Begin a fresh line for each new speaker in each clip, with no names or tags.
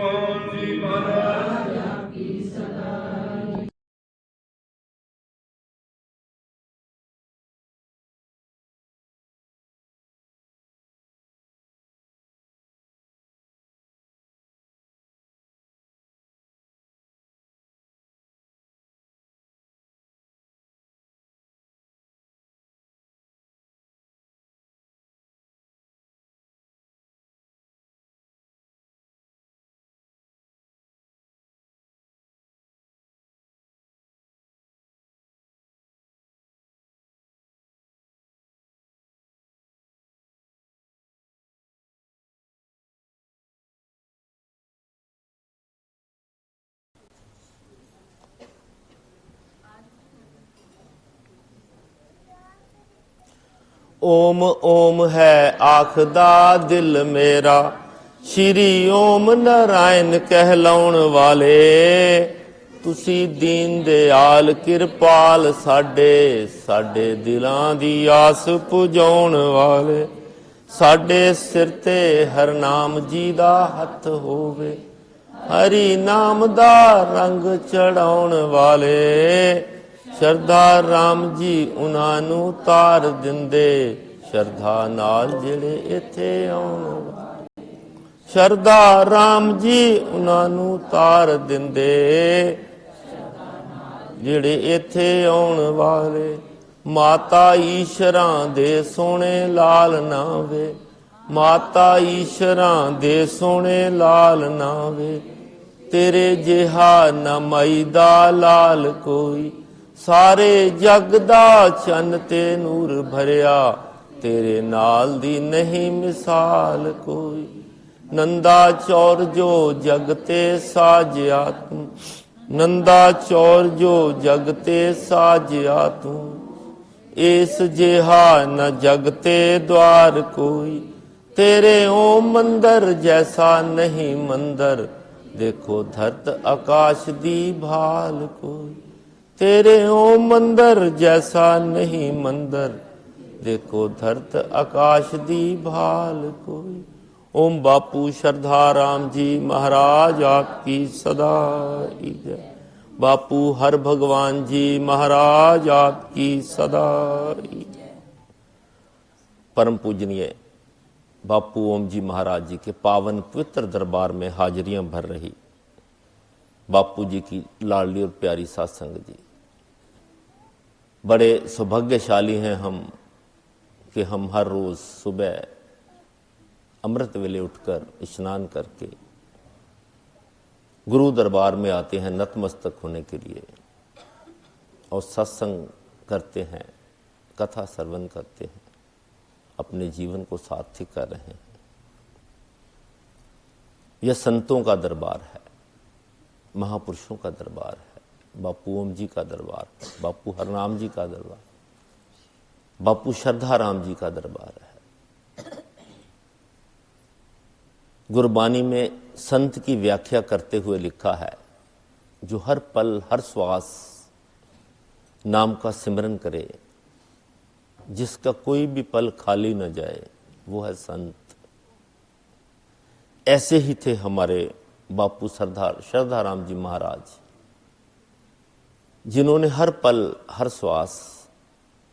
ओम जी महाराज
की सदा।
ओम ओम है आखदा दिल मेरा, श्री ओम नारायण कहलाउण वाले। तुसी दीन दयाल किरपाल साडे, साडे दिलां दी आस पुजाउण वाले। साडे सिर ते हर नाम जी दा हथ होवे, हरि नाम दा रंग चढ़ाउण वाले। शरधा राम जी उन्हां नूं तार दिंदे, शरधा नाल जेड़े इत्थे आउण वाले। शरधा राम जी उन्हां नूं तार दिंदे, जेड़े इत्थे आउण वाले। माता ईश्वरां दे सोहणे लाल नावे, माता ईश्वरां दे सोहणे लाल नावे। तेरे जिहा ना माई दा लाल कोई, सारे जग दा चन ते नूर भरिया। तेरे नाल दी नहीं मिसाल कोई। नंदा चौर जो जगते साजिया तू, नंदा चौर जो जगते साजिया तू। इस जिहा न जगते द्वार कोई, तेरे ओम मंदिर जैसा नहीं मंदिर। देखो धरत आकाश दी भाल कोई, तेरे ओम मंदिर जैसा नहीं मंदिर। देखो धरत आकाश दी भाल कोई। ओम बापू श्रद्धा राम जी महाराज आपकी सदा जय। बापू हर भगवान जी महाराज आपकी सदा जय। परम पूजनीय बापू ओम जी महाराज जी के पावन पवित्र दरबार में हाजिरियां भर रही बापू जी की लाडली और प्यारी साध संगत जी, बड़े सौभाग्यशाली हैं हम कि हम हर रोज सुबह अमृत वेले उठकर स्नान करके गुरु दरबार में आते हैं नतमस्तक होने के लिए और सत्संग करते हैं, कथा श्रवण करते हैं, अपने जीवन को सार्थक कर रहे हैं। यह संतों का दरबार है, महापुरुषों का दरबार है, बापू ओम जी का दरबार, बापू हरनाम जी का दरबार, बापू श्रद्धा राम जी का दरबार है। गुरबानी में संत की व्याख्या करते हुए लिखा है, जो हर पल हर श्वास नाम का सिमरन करे, जिसका कोई भी पल खाली न जाए, वो है संत। ऐसे ही थे हमारे बापू श्रद्धा राम जी महाराज, जिन्होंने हर पल हर श्वास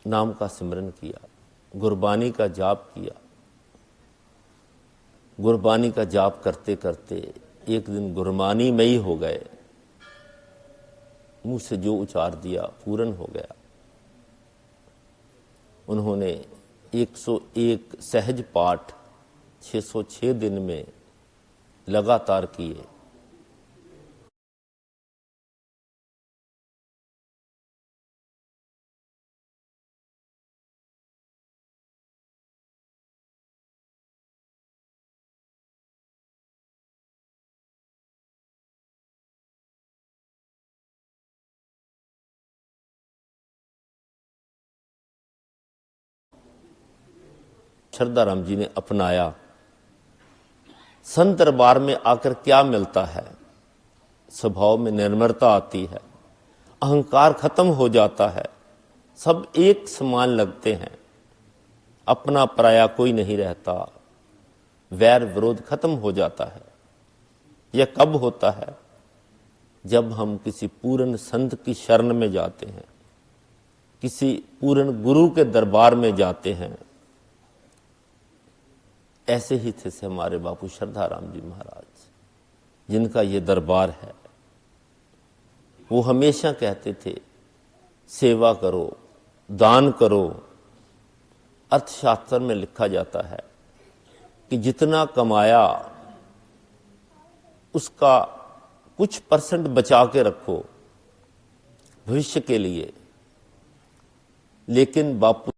नाम का सिमरन किया, गुरबानी का जाप किया। गुरबानी का जाप करते करते एक दिन गुरबानी में ही हो गए, मुंह से जो उचार दिया पूर्ण हो गया। उन्होंने 101 सहज पाठ 606 दिन में लगातार किए। श्रद्धा राम जी ने अपनाया। संत दरबार में आकर क्या मिलता है? स्वभाव में निर्मलता आती है, अहंकार खत्म हो जाता है, सब एक समान लगते हैं, अपना पराया कोई नहीं रहता, वैर विरोध खत्म हो जाता है। यह कब होता है? जब हम किसी पूर्ण संत की शरण में जाते हैं, किसी पूर्ण गुरु के दरबार में जाते हैं। ऐसे ही थे से हमारे बापू श्रद्धाराम जी महाराज, जिनका ये दरबार है। वो हमेशा कहते थे, सेवा करो, दान करो। अर्थशास्त्र में लिखा जाता है कि जितना कमाया उसका कुछ परसेंट बचा के रखो भविष्य के लिए। लेकिन बापू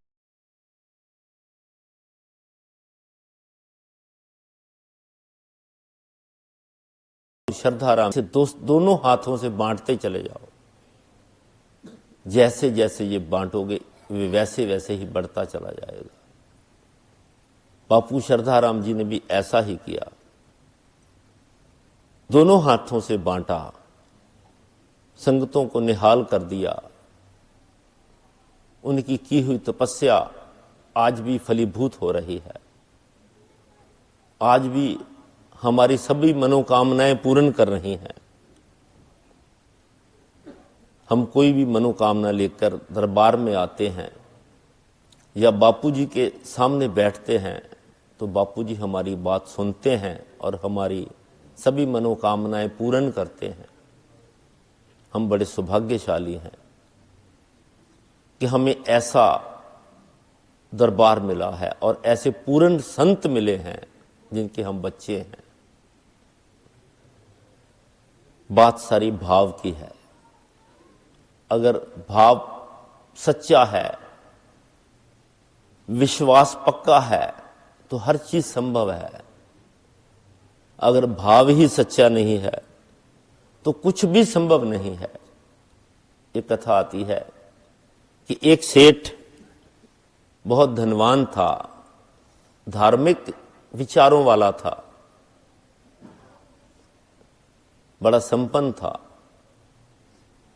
श्रद्धाराम से दोनों हाथों से बांटते चले जाओ। जैसे जैसे ये बांटोगे वे वैसे वैसे ही बढ़ता चला जाएगा। बापू श्रद्धाराम जी ने भी ऐसा ही किया, दोनों हाथों से बांटा, संगतों को निहाल कर दिया। उनकी की हुई तपस्या आज भी फलीभूत हो रही है। आज भी हमारी सभी मनोकामनाएं पूर्ण कर रही हैं। हम कोई भी मनोकामना लेकर दरबार में आते हैं या बापूजी के सामने बैठते हैं तो बापूजी हमारी बात सुनते हैं और हमारी सभी मनोकामनाएं पूर्ण करते हैं। हम बड़े सौभाग्यशाली हैं कि हमें ऐसा दरबार मिला है और ऐसे पूर्ण संत मिले हैं जिनके हम बच्चे हैं। बात सारी भाव की है। अगर भाव सच्चा है, विश्वास पक्का है तो हर चीज संभव है। अगर भाव ही सच्चा नहीं है तो कुछ भी संभव नहीं है। एक कथा आती है कि एक सेठ बहुत धनवान था, धार्मिक विचारों वाला था, बड़ा संपन्न था।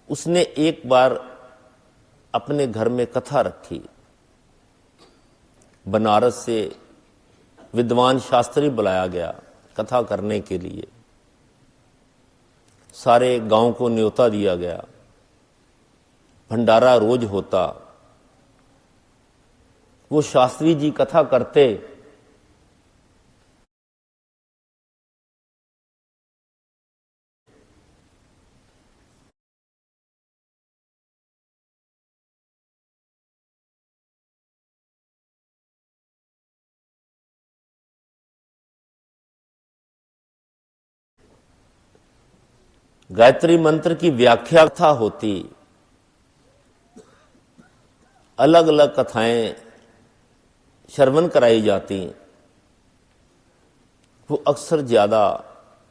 उसने एक बार अपने घर में कथा रखी। बनारस से विद्वान शास्त्री बुलाया गया कथा करने के लिए। सारे गांव को न्योता दिया गया। भंडारा रोज होता। वो शास्त्री जी कथा करते। गायत्री मंत्र की व्याख्या कथा होती। अलग अलग कथाएं श्रवण कराई जाती। वो अक्सर ज्यादा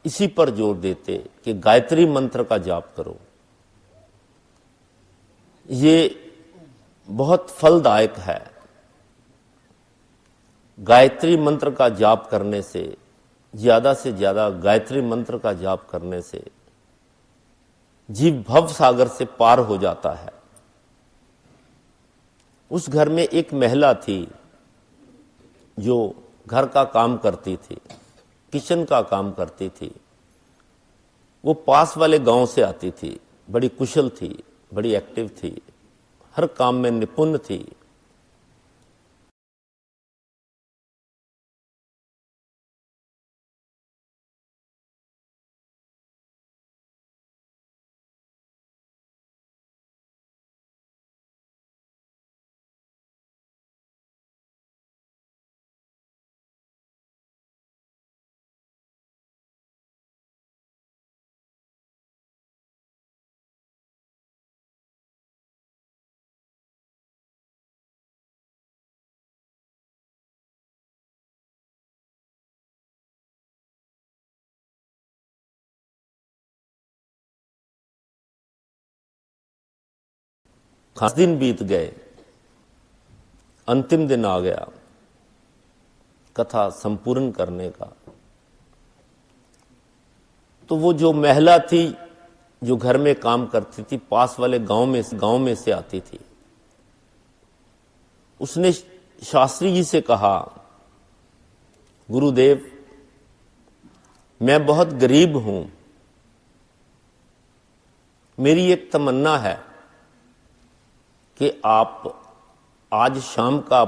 इसी पर जोर देते कि गायत्री मंत्र का जाप करो। ये बहुत फलदायक है। गायत्री मंत्र का जाप करने से ज्यादा गायत्री मंत्र का जाप करने से जीव भव सागर से पार हो जाता है। उस घर में एक महिला थी जो घर का काम करती थी, किचन का काम करती थी। वो पास वाले गांव से आती थी, बड़ी कुशल थी, बड़ी एक्टिव थी, हर काम में निपुण थी। खास दिन बीत गए, अंतिम दिन आ गया कथा संपूर्ण करने का। तो वो जो महिला थी जो घर में काम करती थी, पास वाले गांव में से आती थी। उसने शास्त्री जी से कहा, गुरुदेव मैं बहुत गरीब हूं, मेरी एक तमन्ना है कि आप आज शाम का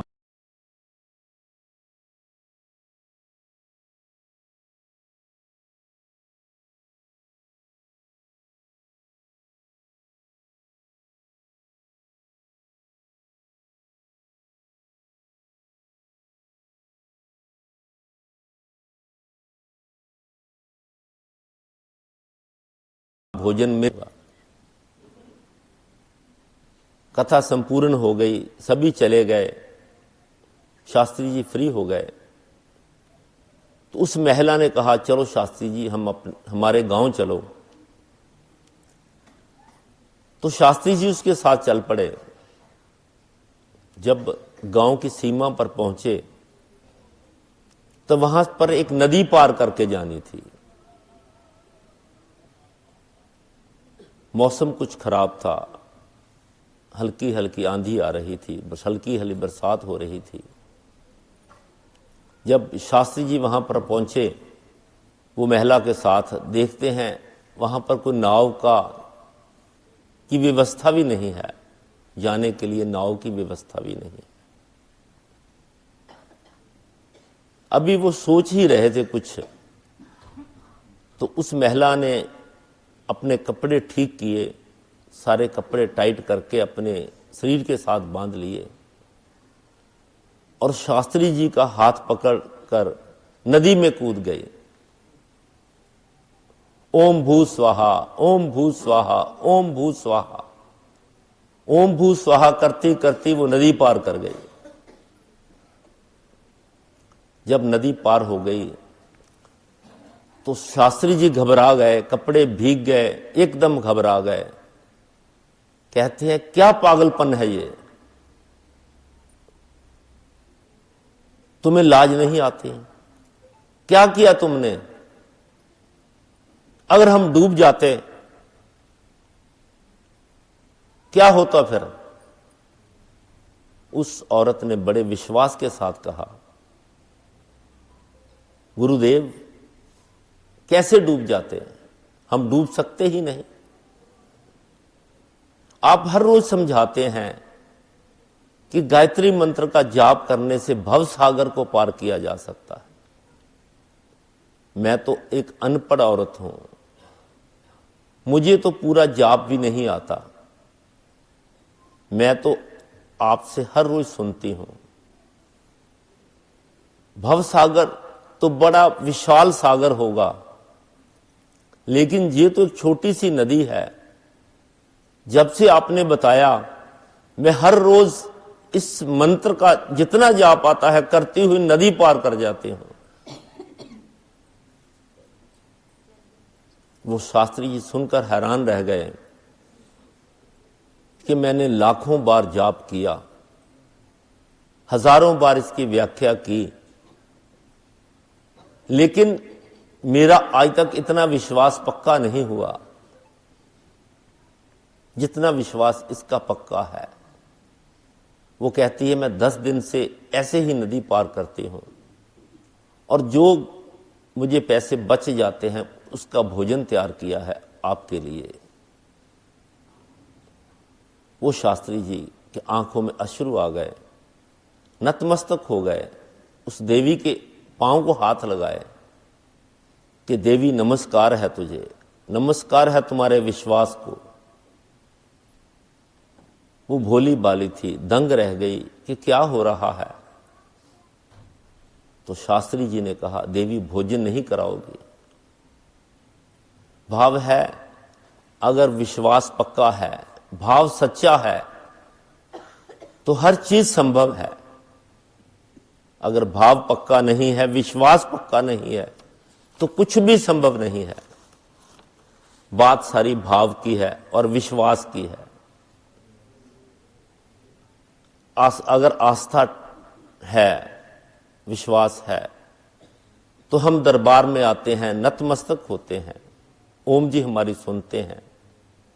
भोजन में। कथा संपूर्ण हो गई, सभी चले गए, शास्त्री जी फ्री हो गए। तो उस महिला ने कहा, चलो शास्त्री जी, हमारे गांव चलो। तो शास्त्री जी उसके साथ चल पड़े। जब गांव की सीमा पर पहुंचे तो वहां पर एक नदी पार करके जानी थी। मौसम कुछ खराब था, हल्की हल्की आंधी आ रही थी, बस हल्की हल्की बरसात हो रही थी। जब शास्त्री जी वहां पर पहुंचे, वो महिला के साथ, देखते हैं वहां पर कोई नाव की व्यवस्था भी नहीं है, जाने के लिए नाव की व्यवस्था भी नहीं। अभी वो सोच ही रहे थे कुछ, तो उस महिला ने अपने कपड़े ठीक किए, सारे कपड़े टाइट करके अपने शरीर के साथ बांध लिए और शास्त्री जी का हाथ पकड़कर नदी में कूद गए। ओम भू स्वाहा, ओम भू स्वाहा, ओम भू स्वाहा, ओम भू स्वाहा करती करती वो नदी पार कर गई। जब नदी पार हो गई तो शास्त्री जी घबरा गए, कपड़े भीग गए, एकदम घबरा गए। कहते हैं, क्या पागलपन है ये, तुम्हें लाज नहीं आती? क्या किया तुमने? अगर हम डूब जाते क्या होता फिर? उस औरत ने बड़े विश्वास के साथ कहा, गुरुदेव, कैसे डूब जाते? हम डूब सकते ही नहीं। आप हर रोज समझाते हैं कि गायत्री मंत्र का जाप करने से भव सागर को पार किया जा सकता है। मैं तो एक अनपढ़ औरत हूं, मुझे तो पूरा जाप भी नहीं आता। मैं तो आपसे हर रोज सुनती हूं। भव सागर तो बड़ा विशाल सागर होगा, लेकिन ये तो एक छोटी सी नदी है। जब से आपने बताया, मैं हर रोज इस मंत्र का जितना जाप आता है करती हुई नदी पार कर जाती हूं। वो शास्त्री जी सुनकर हैरान रह गए कि मैंने लाखों बार जाप किया, हजारों बार इसकी व्याख्या की, लेकिन मेरा आज तक इतना विश्वास पक्का नहीं हुआ जितना विश्वास इसका पक्का है। वो कहती है, मैं 10 दिन से ऐसे ही नदी पार करती हूं और जो मुझे पैसे बच जाते हैं उसका भोजन तैयार किया है आपके लिए। वो शास्त्री जी की आंखों में अश्रु आ गए, नतमस्तक हो गए, उस देवी के पांव को हाथ लगाए कि देवी नमस्कार है तुझे, नमस्कार है तुम्हारे विश्वास को। वो भोली बाली थी, दंग रह गई कि क्या हो रहा है। तो शास्त्री जी ने कहा, देवी भोजन नहीं कराओगी? भाव है, अगर विश्वास पक्का है, भाव सच्चा है, तो हर चीज संभव है। अगर भाव पक्का नहीं है, विश्वास पक्का नहीं है, तो कुछ भी संभव नहीं है। बात सारी भाव की है और विश्वास की है। अगर आस्था है, विश्वास है, तो हम दरबार में आते हैं, नतमस्तक होते हैं, ओम जी हमारी सुनते हैं,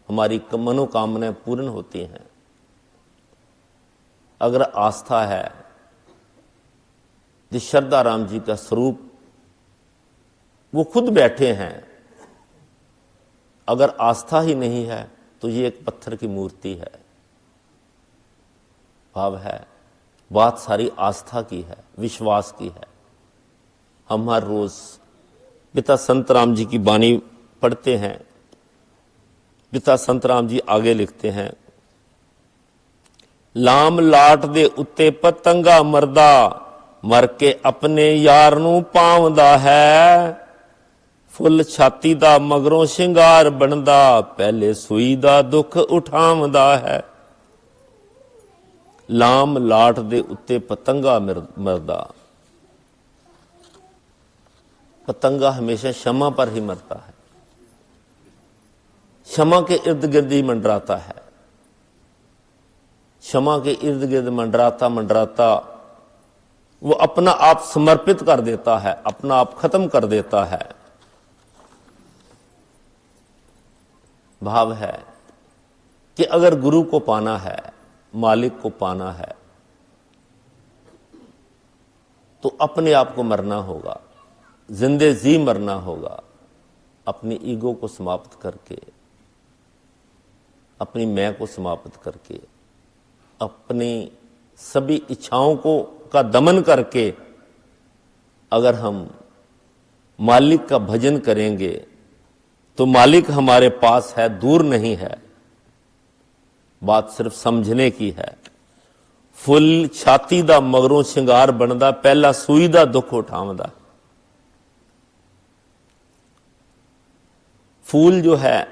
हमारी मनोकामनाएं पूर्ण होती हैं। अगर आस्था है, जिस श्रद्धा राम जी का स्वरूप वो खुद बैठे हैं। अगर आस्था ही नहीं है तो ये एक पत्थर की मूर्ति है। भाव है, बात सारी आस्था की है, विश्वास की है। हम हर रोज पिता संत राम जी की वाणी पढ़ते हैं। पिता संत राम जी आगे लिखते हैं, लाम लाट दे उत्ते पतंगा मरदा, मर के अपने यार नू पावदा है। फुੱਲ छाती दा मगरों शिंगार बनदा, पहले सूई दा दुख उठावदा है। लाम लाट दे उत्ते पतंगा मरदा। पतंगा हमेशा क्षमा पर ही मरता है, क्षमा के इर्द गिर्द ही मंडराता है। क्षमा के इर्द गिर्द मंडराता मंडराता वो अपना आप समर्पित कर देता है, अपना आप खत्म कर देता है। भाव है कि अगर गुरु को पाना है, मालिक को पाना है, तो अपने आप को मरना होगा, जिंदे जी मरना होगा। अपनी ईगो को समाप्त करके, अपनी मैं को समाप्त करके, अपनी सभी इच्छाओं को का दमन करके अगर हम मालिक का भजन करेंगे तो मालिक हमारे पास है, दूर नहीं है। बात सिर्फ समझने की है। फुੱਲ छाती दा मगरों शिंगार बनदा, पहला सूई दा दुख उठावदा। फूल जो है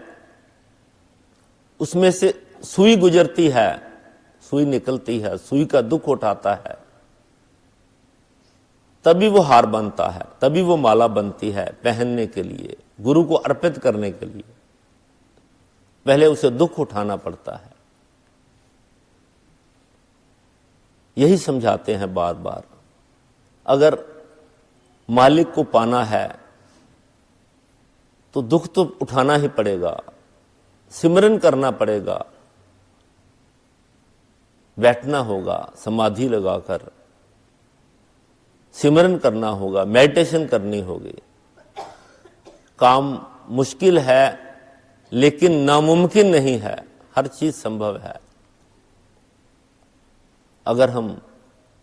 उसमें से सुई गुजरती है, सुई निकलती है, सुई का दुख उठाता है, तभी वो हार बनता है, तभी वो माला बनती है पहनने के लिए, गुरु को अर्पित करने के लिए। पहले उसे दुख उठाना पड़ता है। यही समझाते हैं बार बार, अगर मालिक को पाना है तो दुख तो उठाना ही पड़ेगा, सिमरन करना पड़ेगा, बैठना होगा, समाधि लगाकर सिमरन करना होगा, मेडिटेशन करनी होगी। काम मुश्किल है लेकिन नामुमकिन नहीं है, हर चीज संभव है। अगर हम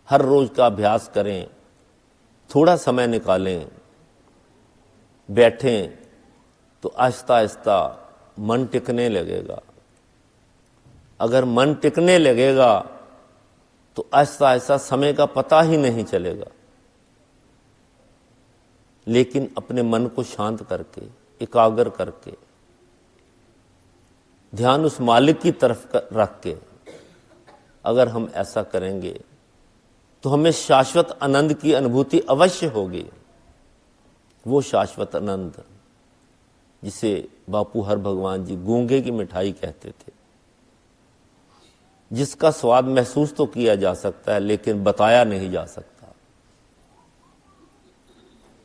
हर रोज का अभ्यास करें, थोड़ा समय निकालें, बैठें, तो आहिस्ता आहिस्ता मन टिकने लगेगा। अगर मन टिकने लगेगा तो आहिस्ता आहिस्ता समय का पता ही नहीं चलेगा। लेकिन अपने मन को शांत करके, एकाग्र करके, ध्यान उस मालिक की तरफ रख के अगर हम ऐसा करेंगे तो हमें शाश्वत आनंद की अनुभूति अवश्य होगी। वो शाश्वत आनंद जिसे बापू हर भगवान जी गूंगे की मिठाई कहते थे, जिसका स्वाद महसूस तो किया जा सकता है लेकिन बताया नहीं जा सकता।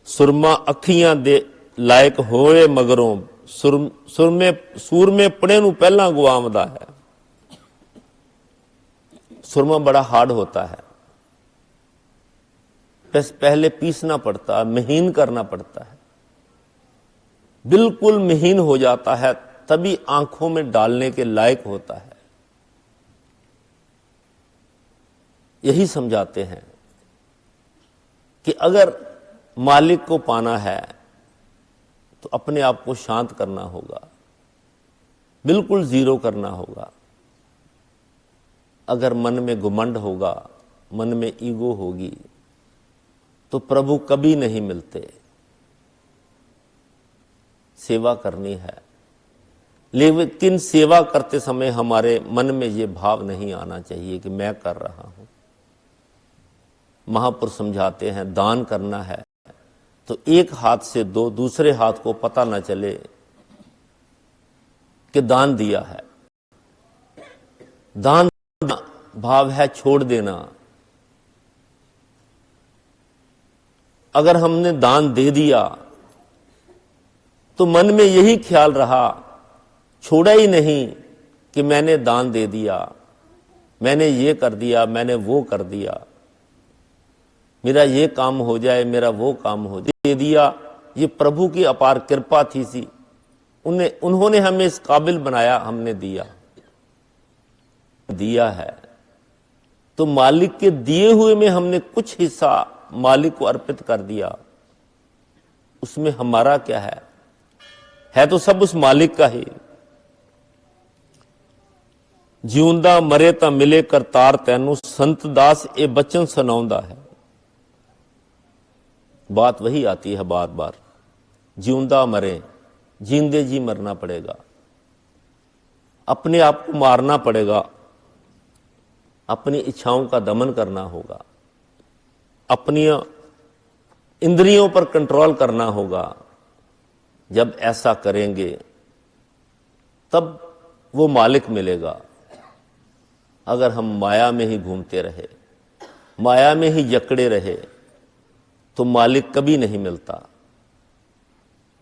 सुरमा अखियां दे लायक होए मगरों, सूर में पड़े नू पहला गुआमदा है। सुरमा बड़ा हार्ड होता है, बस पहले पीसना पड़ता है, महीन करना पड़ता है, बिल्कुल महीन हो जाता है, तभी आंखों में डालने के लायक होता है। यही समझाते हैं कि अगर मालिक को पाना है तो अपने आप को शांत करना होगा, बिल्कुल जीरो करना होगा। अगर मन में घुमंड होगा, मन में ईगो होगी, तो प्रभु कभी नहीं मिलते। सेवा करनी है, लेकिन सेवा करते समय हमारे मन में यह भाव नहीं आना चाहिए कि मैं कर रहा हूं। महापुरुष समझाते हैं, दान करना है तो एक हाथ से दो, दूसरे हाथ को पता न चले कि दान दिया है। दान भाव है छोड़ देना। अगर हमने दान दे दिया तो मन में यही ख्याल रहा, छोड़ा ही नहीं कि मैंने दान दे दिया, मैंने ये कर दिया, मैंने वो कर दिया, मेरा ये काम हो जाए, मेरा वो काम हो जाए, दे दिया ये प्रभु की अपार कृपा थी सी, उन्होंने हमें इस काबिल बनाया, हमने दिया है। तो मालिक के दिए हुए में हमने कुछ हिस्सा मालिक को अर्पित कर दिया, उसमें हमारा क्या है तो सब उस मालिक का ही। ਜਿਉਂਦਾ ਮਰੇ ਤਾਂ ਮਿਲੇ ਕਰਤਾਰ ਤੈਨੂੰ, संत दास ये बचन सुनाਉਂਦਾ है। बात वही आती है बार बार, जिਉਂदा मरे, जींदे जी मरना पड़ेगा, अपने आप को मारना पड़ेगा, अपनी इच्छाओं का दमन करना होगा, अपनी इंद्रियों पर कंट्रोल करना होगा। जब ऐसा करेंगे तब वो मालिक मिलेगा। अगर हम माया में ही घूमते रहे, माया में ही जकड़े रहे, तो मालिक कभी नहीं मिलता।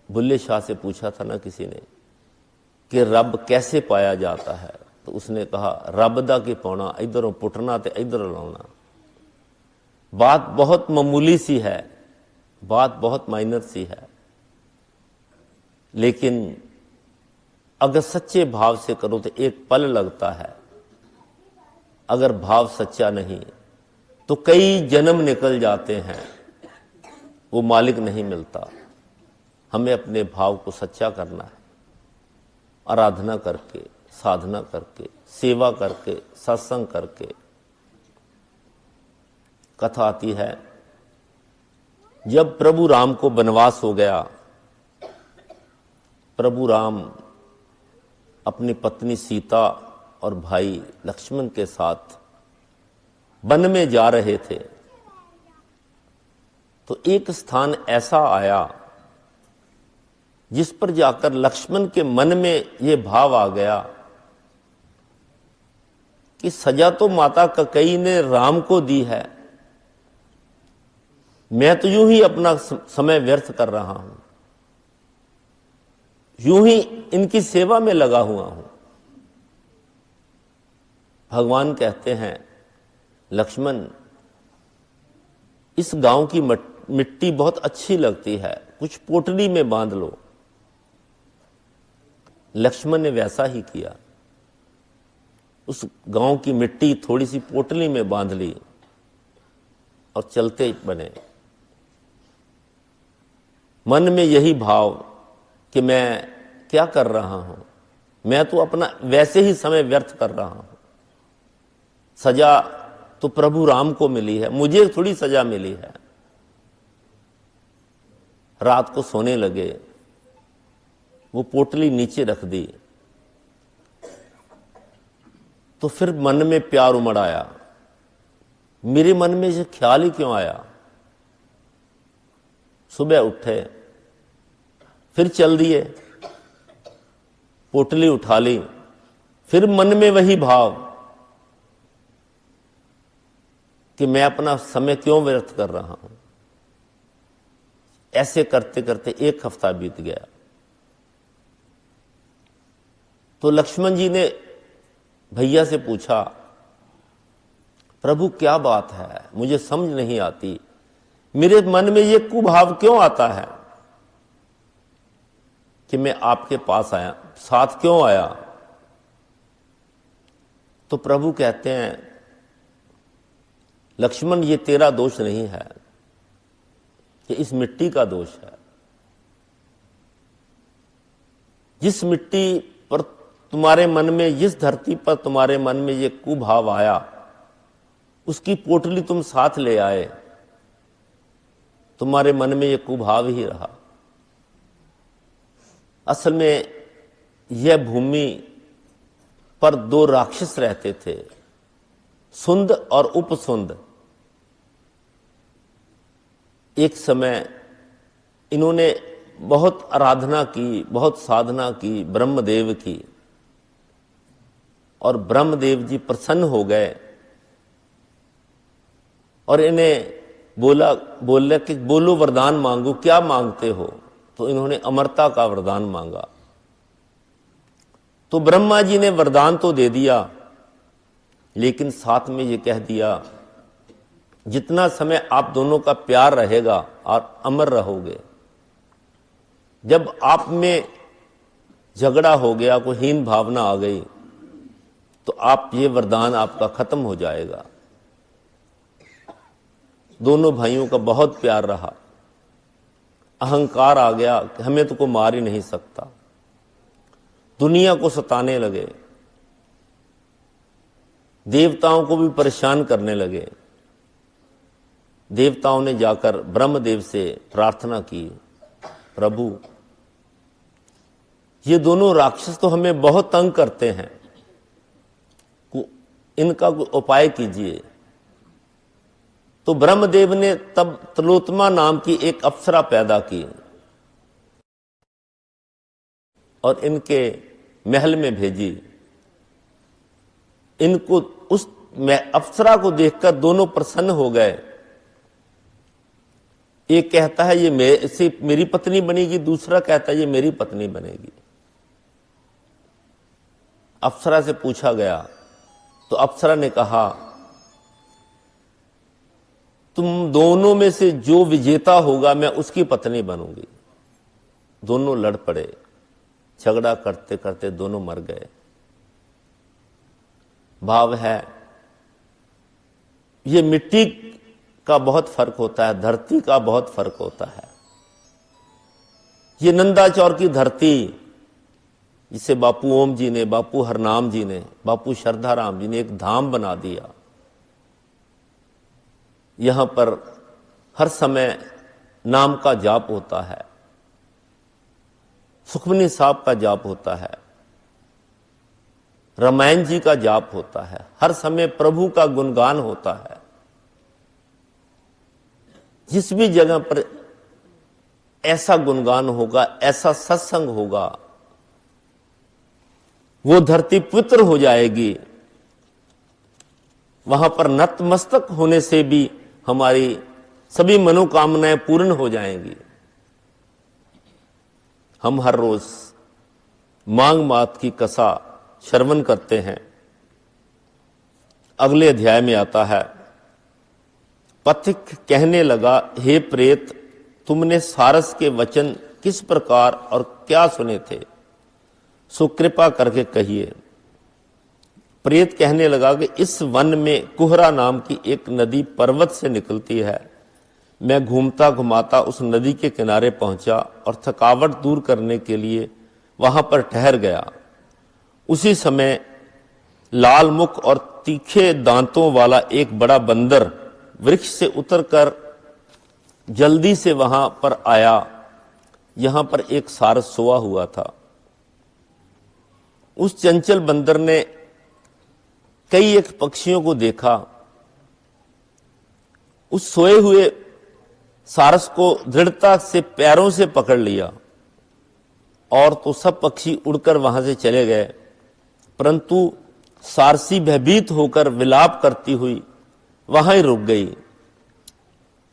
बुल्ले शाह से पूछा था ना किसी ने कि रब कैसे पाया जाता है, तो उसने कहा रब दा की पाना, इधरों पुटना ते इधर लाना। बात बहुत मामूली सी है, बात बहुत माइनर सी है, लेकिन अगर सच्चे भाव से करो तो एक पल लगता है। अगर भाव सच्चा नहीं तो कई जन्म निकल जाते हैं, वो मालिक नहीं मिलता। हमें अपने भाव को सच्चा करना है, आराधना करके, साधना करके, सेवा करके, सत्संग करके। कथा आती है जब प्रभु राम को वनवास हो गया, प्रभु राम अपनी पत्नी सीता और भाई लक्ष्मण के साथ वन में जा रहे थे, तो एक स्थान ऐसा आया जिस पर जाकर लक्ष्मण के मन में यह भाव आ गया कि सजा तो माता कैकेयी ने राम को दी है, मैं तो यूं ही अपना समय व्यर्थ कर रहा हूं, यूं ही इनकी सेवा में लगा हुआ हूं। भगवान कहते हैं लक्ष्मण, इस गांव की मिट्टी बहुत अच्छी लगती है, कुछ पोटली में बांध लो। लक्ष्मण ने वैसा ही किया, उस गांव की मिट्टी थोड़ी सी पोटली में बांध ली और चलते बने। मन में यही भाव कि मैं क्या कर रहा हूं, मैं तो अपना वैसे ही समय व्यर्थ कर रहा हूं। सजा तो प्रभु राम को मिली है, मुझे थोड़ी सजा मिली है। रात को सोने लगे, वो पोटली नीचे रख दी, तो फिर मन में प्यार उमड़ आया। मेरे मन में ये ख्याल ही क्यों आया? सुबह उठे, फिर चल दिए, पोटली उठा ली, फिर मन में वही भाव कि मैं अपना समय क्यों व्यर्थ कर रहा हूं। ऐसे करते करते एक हफ्ता बीत गया। तो लक्ष्मण जी ने भैया से पूछा, प्रभु क्या बात है, मुझे समझ नहीं आती, मेरे मन में ये कुभाव क्यों आता है कि मैं आपके पास आया, साथ क्यों आया? तो प्रभु कहते हैं लक्ष्मण, ये तेरा दोष नहीं है, ये इस मिट्टी का दोष है। जिस मिट्टी पर तुम्हारे मन में, जिस धरती पर तुम्हारे मन में ये कुभाव आया, उसकी पोटली तुम साथ ले आए, तुम्हारे मन में ये कुभाव ही रहा। असल में यह भूमि पर दो राक्षस रहते थे, सुंद और उपसुंद। एक समय इन्होंने बहुत आराधना की, बहुत साधना की ब्रह्मदेव की, और ब्रह्मदेव जी प्रसन्न हो गए और इन्हें बोला कि बोलो वरदान मांगो, क्या मांगते हो? तो इन्होंने अमरता का वरदान मांगा। तो ब्रह्मा जी ने वरदान तो दे दिया, लेकिन साथ में ये कह दिया जितना समय आप दोनों का प्यार रहेगा और अमर रहोगे, जब आप में झगड़ा हो गया, कोई हीन भावना आ गई, तो आप ये वरदान आपका खत्म हो जाएगा। दोनों भाइयों का बहुत प्यार रहा। अहंकार आ गया कि हमें तो कोई मार ही नहीं सकता, दुनिया को सताने लगे, देवताओं को भी परेशान करने लगे। देवताओं ने जाकर ब्रह्मदेव से प्रार्थना की, प्रभु ये दोनों राक्षस तो हमें बहुत तंग करते हैं, इनका कोई उपाय कीजिए। तो ब्रह्मदेव ने तब त्रिलोत्तमा नाम की एक अप्सरा पैदा की और इनके महल में भेजी। इनको उस अप्सरा को देखकर दोनों प्रसन्न हो गए। एक कहता है ये मेरी पत्नी बनेगी, दूसरा कहता है ये मेरी पत्नी बनेगी। अप्सरा से पूछा गया तो अप्सरा ने कहा तुम दोनों में से जो विजेता होगा मैं उसकी पत्नी बनूंगी। दोनों लड़ पड़े, झगड़ा करते करते दोनों मर गए। भाव है ये मिट्टी का बहुत फर्क होता है, धरती का बहुत फर्क होता है। ये नंदाचौर की धरती जिसे बापू ओम जी ने, बापू हरनाम जी ने, बापू श्रद्धाराम जी ने एक धाम बना दिया। यहां पर हर समय नाम का जाप होता है, सुखमनी साहब का जाप होता है, रामायण जी का जाप होता है, हर समय प्रभु का गुणगान होता है। जिस भी जगह पर ऐसा गुणगान होगा, ऐसा सत्संग होगा, वो धरती पवित्र हो जाएगी। वहां पर नतमस्तक होने से भी हमारी सभी मनोकामनाएं पूर्ण हो जाएंगी। हम हर रोज मांग मात की कथा श्रवण करते हैं। अगले अध्याय में आता है, पथिक कहने लगा, हे प्रेत, तुमने सारस के वचन किस प्रकार और क्या सुने थे, सो कृपा करके कहिए। प्रेत कहने लगा कि इस वन में कुहरा नाम की एक नदी पर्वत से निकलती है। मैं घूमता घुमाता उस नदी के किनारे पहुंचा और थकावट दूर करने के लिए वहां पर ठहर गया। उसी समय लाल मुख और तीखे दांतों वाला एक बड़ा बंदर वृक्ष से उतरकर जल्दी से वहां पर आया। यहां पर एक सारस सोया हुआ था। उस चंचल बंदर ने कई एक पक्षियों को देखा। उस सोए हुए सारस को दृढ़ता से पैरों से पकड़ लिया और तो सब पक्षी उड़कर वहां से चले गए, परंतु सारसी भयभीत होकर विलाप करती हुई वहां ही रुक गई।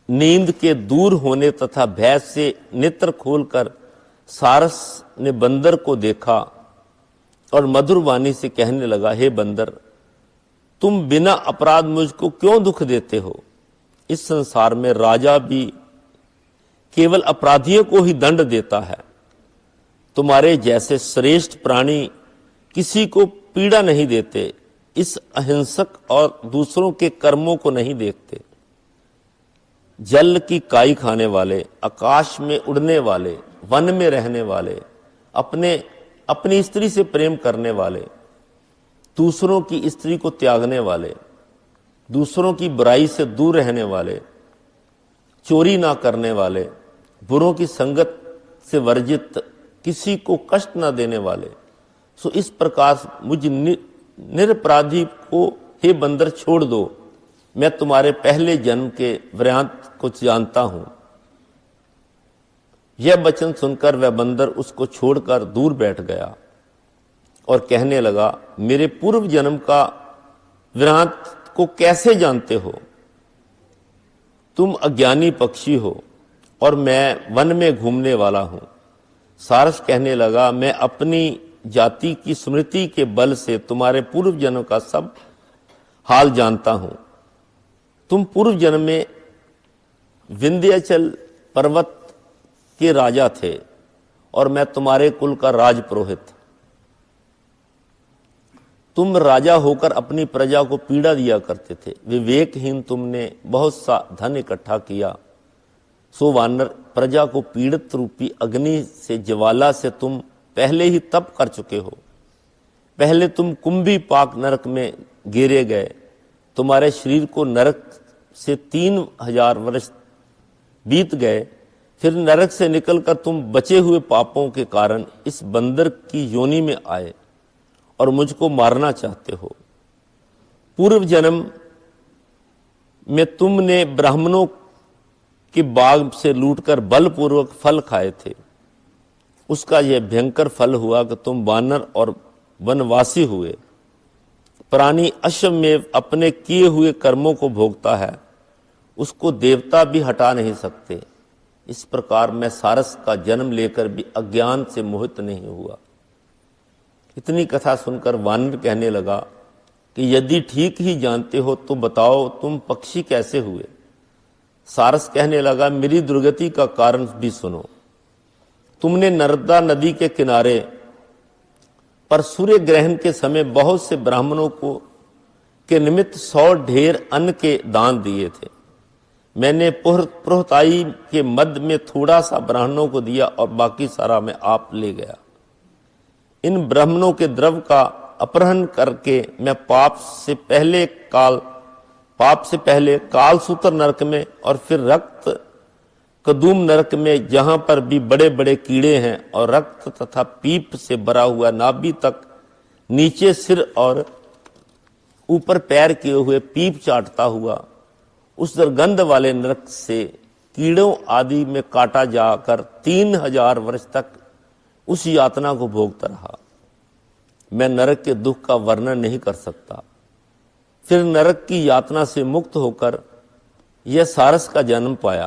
नींद के दूर होने तथा भय से नेत्र खोलकर सारस ने बंदर को देखा और मधुर वाणी से कहने लगा, हे बंदर, तुम बिना अपराध मुझको क्यों दुख देते हो? इस संसार में राजा भी केवल अपराधियों को ही दंड देता है। तुम्हारे जैसे श्रेष्ठ प्राणी किसी को पीड़ा नहीं देते, इस अहिंसक और दूसरों के कर्मों को नहीं देखते। जल की काई खाने वाले, आकाश में उड़ने वाले, वन में रहने वाले, अपनी स्त्री से प्रेम करने वाले, दूसरों की स्त्री को त्यागने वाले, दूसरों की बुराई से दूर रहने वाले, चोरी ना करने वाले, बुरों की संगत से वर्जित, किसी को कष्ट ना देने वाले, सो इस प्रकार मुझ निरपराधी को हे बंदर छोड़ दो। मैं तुम्हारे पहले जन्म के वृत्तांत को जानता हूं। यह वचन सुनकर वह बंदर उसको छोड़कर दूर बैठ गया और कहने लगा, मेरे पूर्व जन्म का वृत्तांत को कैसे जानते हो? तुम अज्ञानी पक्षी हो और मैं वन में घूमने वाला हूं। सारस कहने लगा, मैं अपनी जाति की स्मृति के बल से तुम्हारे पूर्व जन्म का सब हाल जानता हूं। तुम पूर्व जन्म में विंध्याचल पर्वत के राजा थे और मैं तुम्हारे कुल का राज पुरोहित। तुम राजा होकर अपनी प्रजा को पीड़ा दिया करते थे। विवेकहीन तुमने बहुत सा धन इकट्ठा किया। सो वानर, प्रजा को पीड़ित रूपी अग्नि से, ज्वाला से तुम पहले ही तप कर चुके हो। पहले तुम कुंभी पाक नरक में गिरे गए। तुम्हारे शरीर को नरक से 3000 वर्ष बीत गए। फिर नरक से निकलकर तुम बचे हुए पापों के कारण इस बंदर की योनि में आए और मुझको मारना चाहते हो। पूर्व जन्म में तुमने ब्राह्मणों के बाग से लूटकर बलपूर्वक फल खाए थे। उसका यह भयंकर फल हुआ कि तुम वानर और वनवासी हुए। प्राणी अश्वमेव अपने किए हुए कर्मों को भोगता है, उसको देवता भी हटा नहीं सकते। इस प्रकार मैं सारस का जन्म लेकर भी अज्ञान से मोहित नहीं हुआ। इतनी कथा सुनकर वानर कहने लगा कि यदि ठीक ही जानते हो तो बताओ तुम पक्षी कैसे हुए। सारस कहने लगा, मेरी दुर्गति का कारण भी सुनो। तुमने नर्मदा नदी के किनारे पर सूर्य ग्रहण के समय बहुत से ब्राह्मणों को के निमित्त 100 ढेर अन्न के दान दिए थे। मैंने पुरोहिताई के मध्य में थोड़ा सा ब्राह्मणों को दिया और बाकी सारा मैं आप ले गया। इन ब्राह्मणों के द्रव्य का अपहरण करके मैं पाप से पहले कालसूत्र नरक में और फिर रक्त कदूम नरक में, जहां पर भी बड़े बड़े कीड़े हैं और रक्त तथा पीप से भरा हुआ नाभि तक नीचे सिर और ऊपर पैर किए हुए पीप चाटता हुआ उस दुर्गंध वाले नरक से कीड़ों आदि में काटा जाकर 3000 वर्ष तक उस यातना को भोगता रहा। मैं नरक के दुख का वर्णन नहीं कर सकता। फिर नरक की यातना से मुक्त होकर यह सारस का जन्म पाया,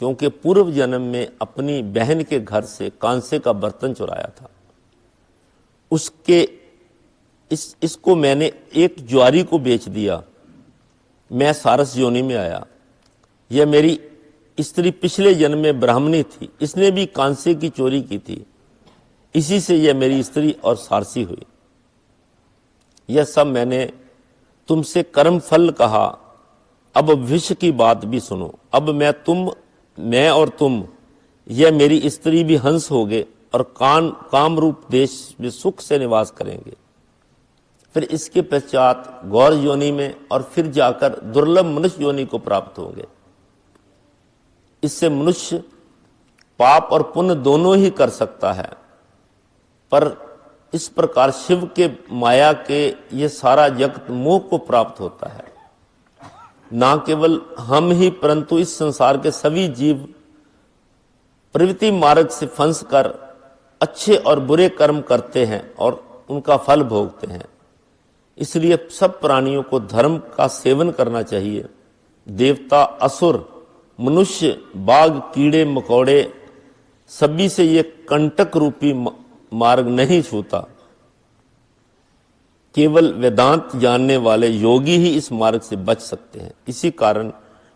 क्योंकि पूर्व जन्म में अपनी बहन के घर से कांसे का बर्तन चुराया था। इसको मैंने एक ज्वारी को बेच दिया। मैं सारस योनि में आया। यह मेरी स्त्री पिछले जन्म में ब्राह्मणी थी। इसने भी कांसे की चोरी की थी। इसी से यह मेरी स्त्री और सारसी हुई। यह सब मैंने तुमसे कर्म फल कहा। अब विष की बात भी सुनो। अब मैं और तुम, यह मेरी स्त्री भी हंस हो गए और काम रूप देश में सुख से निवास करेंगे। फिर इसके पश्चात गौर योनि में और फिर जाकर दुर्लभ मनुष्य योनि को प्राप्त होंगे। इससे मनुष्य पाप और पुण्य दोनों ही कर सकता है। पर इस प्रकार शिव के माया के ये सारा जगत मोह को प्राप्त होता है। ना केवल हम ही परंतु इस संसार के सभी जीव प्रवृत्ति मार्ग से फंस कर अच्छे और बुरे कर्म करते हैं और उनका फल भोगते हैं। इसलिए सब प्राणियों को धर्म का सेवन करना चाहिए। देवता, असुर, मनुष्य, बाघ, कीड़े मकोड़े सभी से ये कंटक रूपी मार्ग नहीं छूता। केवल वेदांत जानने वाले योगी ही इस मार्ग से बच सकते हैं। इसी कारण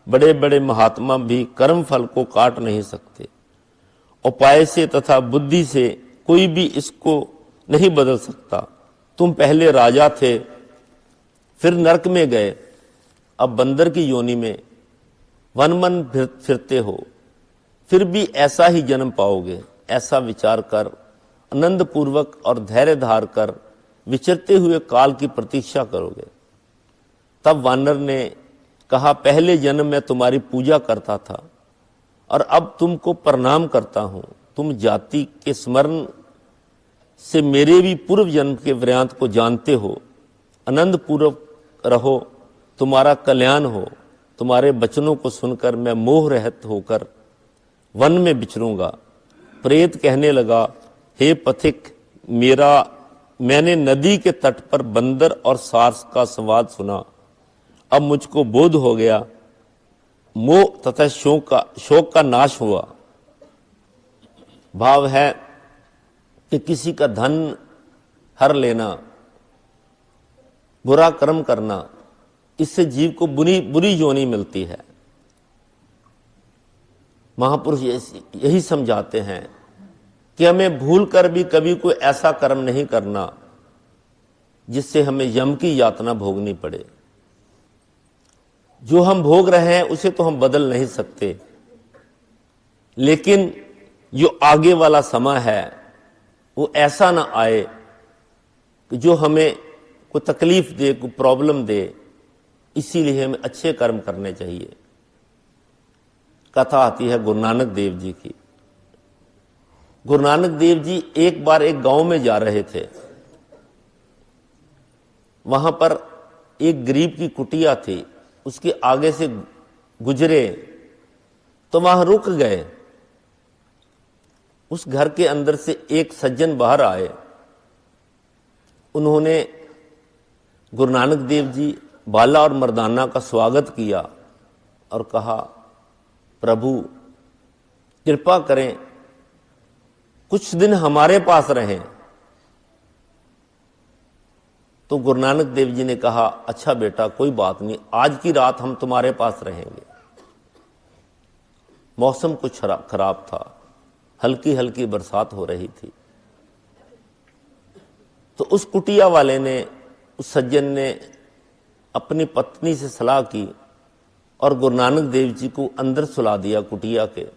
बड़े बड़े महात्मा भी कर्म फल को काट नहीं सकते। उपाय से तथा बुद्धि से कोई भी इसको नहीं बदल सकता। तुम पहले राजा थे, फिर नरक में गए, अब बंदर की योनि में वन फिरते हो, फिर भी ऐसा ही जन्म पाओगे। ऐसा विचार कर आनंद पूर्वक और धैर्य धार कर विचरते हुए काल की प्रतीक्षा करोगे। तब वानर ने कहा, पहले जन्म में तुम्हारी पूजा करता था और अब तुमको प्रणाम करता हूं। तुम जाति के स्मरण से मेरे भी पूर्व जन्म के वृत्तांत को जानते हो। आनंद पूर्वक रहो, तुम्हारा कल्याण हो। तुम्हारे वचनों को सुनकर मैं मोह रहित होकर वन में विचरूंगा। प्रेत कहने लगा, हे पथिक, मैंने नदी के तट पर बंदर और सारस का संवाद सुना। अब मुझको बोध हो गया। मोह तथा शोक का नाश हुआ। भाव है कि किसी का धन हर लेना, बुरा कर्म करना, इससे जीव को बुरी योनि मिलती है। महापुरुष यही समझाते हैं कि हमें भूल कर भी कभी कोई ऐसा कर्म नहीं करना जिससे हमें यम की यातना भोगनी पड़े। जो हम भोग रहे हैं उसे तो हम बदल नहीं सकते, लेकिन जो आगे वाला समय है वो ऐसा ना आए कि जो हमें कोई तकलीफ दे, कोई प्रॉब्लम दे। इसीलिए हमें अच्छे कर्म करने चाहिए। कथा आती है गुरु नानक देव जी की। गुरु नानक देव जी एक बार एक गांव में जा रहे थे। वहां पर एक गरीब की कुटिया थी, उसके आगे से गुजरे तो वहां रुक गए। उस घर के अंदर से एक सज्जन बाहर आए। उन्होंने गुरु नानक देव जी, बाला और मर्दाना का स्वागत किया और कहा, प्रभु कृपा करें, कुछ दिन हमारे पास रहें। तो गुरु नानक देव जी ने कहा, अच्छा बेटा कोई बात नहीं, आज की रात हम तुम्हारे पास रहेंगे। मौसम कुछ खराब था, हल्की हल्की बरसात हो रही थी। तो उस कुटिया वाले ने, उस सज्जन ने अपनी पत्नी से सलाह की और गुरु नानक देव जी को अंदर सुला दिया कुटिया के।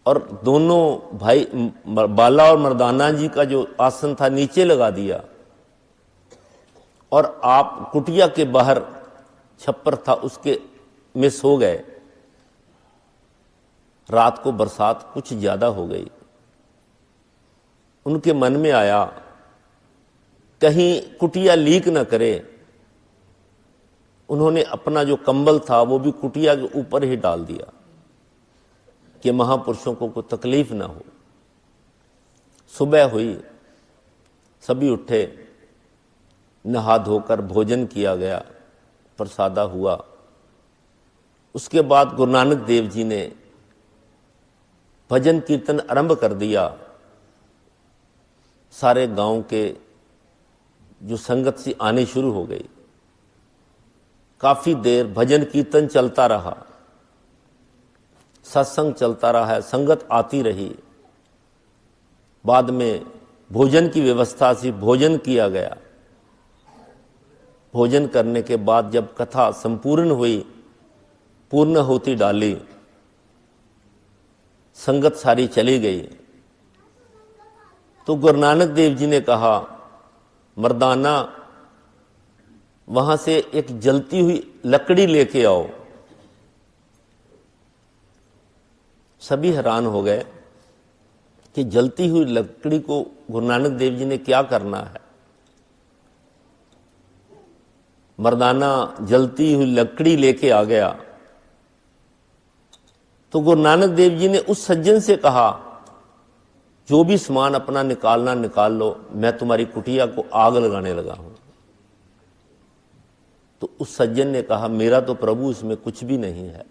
और दोनों भाई बाला और मर्दाना जी का जो आसन था नीचे लगा दिया और आप कुटिया के बाहर छप्पर था उसके में सो गए। रात को बरसात कुछ ज्यादा हो गई। उनके मन में आया कहीं कुटिया लीक न करे। उन्होंने अपना जो कंबल था वो भी कुटिया के ऊपर ही डाल दिया कि महापुरुषों को कोई तकलीफ ना हो। सुबह हुई, सभी उठे, नहा धोकर भोजन किया गया, प्रसादा हुआ। उसके बाद गुरु नानक देव जी ने भजन कीर्तन आरंभ कर दिया। सारे गांव के जो संगत सी आने शुरू हो गई। काफी देर भजन कीर्तन चलता रहा, सत्संग चलता रहा, संगत आती रही। बाद में भोजन की व्यवस्था से भोजन किया गया। भोजन करने के बाद जब कथा संपूर्ण हुई, पूर्ण होती डाली, संगत सारी चली गई, तो गुरु नानक देव जी ने कहा, मर्दाना वहां से एक जलती हुई लकड़ी लेके आओ। सभी हैरान हो गए कि जलती हुई लकड़ी को गुरु नानक देव जी ने क्या करना है। मर्दाना जलती हुई लकड़ी लेके आ गया। तो गुरु नानक देव जी ने उस सज्जन से कहा, जो भी सामान अपना निकालना निकाल लो, मैं तुम्हारी कुटिया को आग लगाने लगा हूं। तो उस सज्जन ने कहा, मेरा तो प्रभु इसमें कुछ भी नहीं है,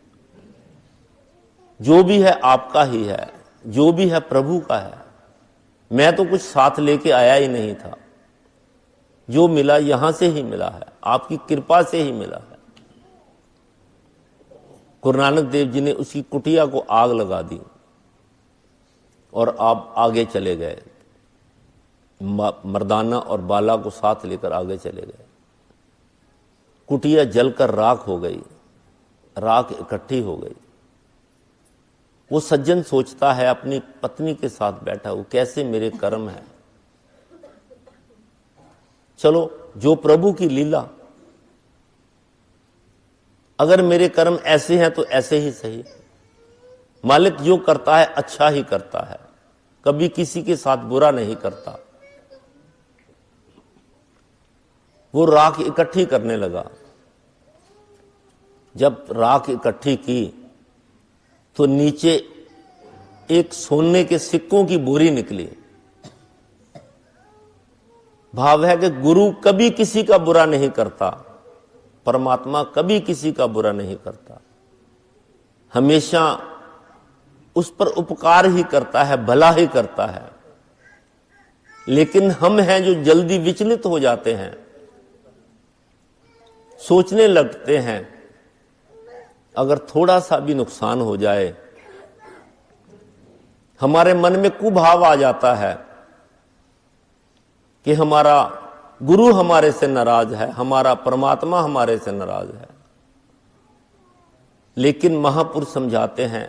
जो भी है आपका ही है, जो भी है प्रभु का है। मैं तो कुछ साथ लेके आया ही नहीं था, जो मिला यहां से ही मिला है, आपकी कृपा से ही मिला है। गुरु नानक देव जी ने उसकी कुटिया को आग लगा दी और आप आगे चले गए। मर्दाना और बाला को साथ लेकर आगे चले गए। कुटिया जलकर राख हो गई, राख इकट्ठी हो गई। वो सज्जन सोचता है, अपनी पत्नी के साथ बैठा हूं, कैसे मेरे कर्म है। चलो, जो प्रभु की लीला, अगर मेरे कर्म ऐसे हैं तो ऐसे ही सही। मालिक जो करता है अच्छा ही करता है, कभी किसी के साथ बुरा नहीं करता। वो राख इकट्ठी करने लगा। जब राख इकट्ठी की तो नीचे एक सोने के सिक्कों की बोरी निकली। भाव है कि गुरु कभी किसी का बुरा नहीं करता, परमात्मा कभी किसी का बुरा नहीं करता, हमेशा उस पर उपकार ही करता है, भला ही करता है। लेकिन हम हैं जो जल्दी विचलित हो जाते हैं, सोचने लगते हैं अगर थोड़ा सा भी नुकसान हो जाए हमारे मन में कुभाव आ जाता है कि हमारा गुरु हमारे से नाराज है, हमारा परमात्मा हमारे से नाराज है। लेकिन महापुरुष समझाते हैं,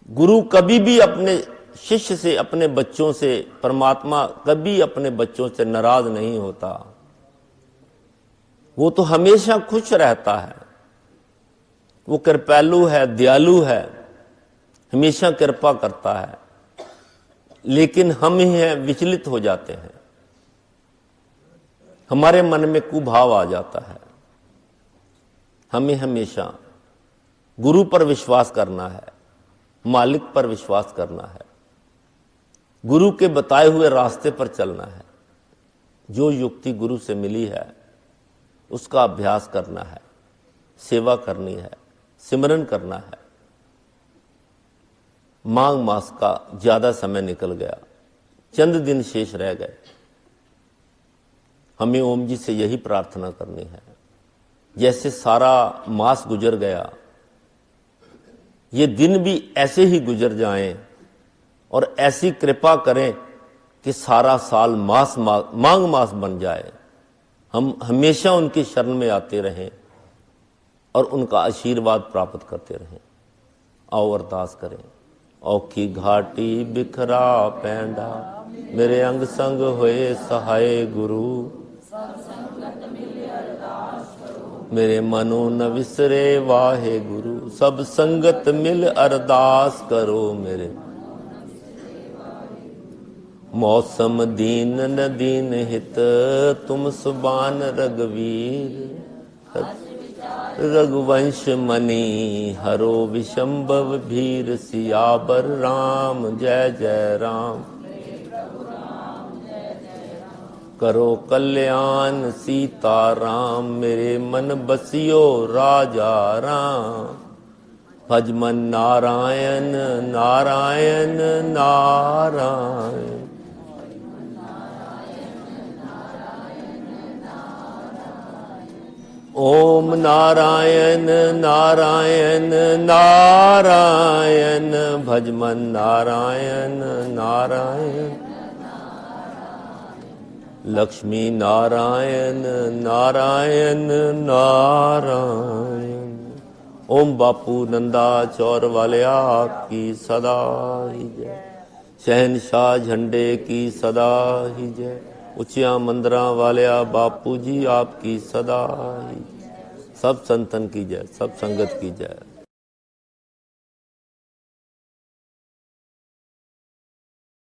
गुरु कभी भी अपने शिष्य से, अपने बच्चों से, परमात्मा कभी अपने बच्चों से नाराज नहीं होता। वो तो हमेशा खुश रहता है। वो कृपालु है, दयालु है, हमेशा कृपा करता है। लेकिन हम ही हैं, विचलित हो जाते हैं, हमारे मन में कुभाव आ जाता है। हमें हमेशा गुरु पर विश्वास करना है, मालिक पर विश्वास करना है, गुरु के बताए हुए रास्ते पर चलना है। जो युक्ति गुरु से मिली है उसका अभ्यास करना है, सेवा करनी है, सिमरन करना है। माघ मास का ज्यादा समय निकल गया, चंद दिन शेष रह गए। हमें ओम जी से यही प्रार्थना करनी है, जैसे सारा मास गुजर गया, ये दिन भी ऐसे ही गुजर जाएं और ऐसी कृपा करें कि सारा साल माघ मास बन जाए। हम हमेशा उनकी शरण में आते रहें और उनका आशीर्वाद प्राप्त करते रहें। आओ अरदास करें। औखी घाटी बिखरा पैंडा, मेरे अंग संग होए सहाय गुरु। मेरे मनो न विसरे वाहे गुरु, सब संगत मिल अरदास करो मेरे। मौसम दीन न दीन हित, तुम सुबान रघुवीर। रघुवंश मणि हरो विशंभव भीर, सियावर राम जय जय राम। करो कल्याण सीता राम, मेरे मन बसियो राजा राम। भज मन नारायण नारायण नारायण। ओम नारायण नारायण नारायण, भज मन नारायण नारायण। लक्ष्मी नारायण नारायण नारायण। ओम बापू नंदा चौर वालिया की सदा ही जय। शहनशाह झंडे की सदा ही जय। उचिया मंदिरा वालिया बापू जी आपकी सदा ही। सब संतन की जय, सब संगत की जय।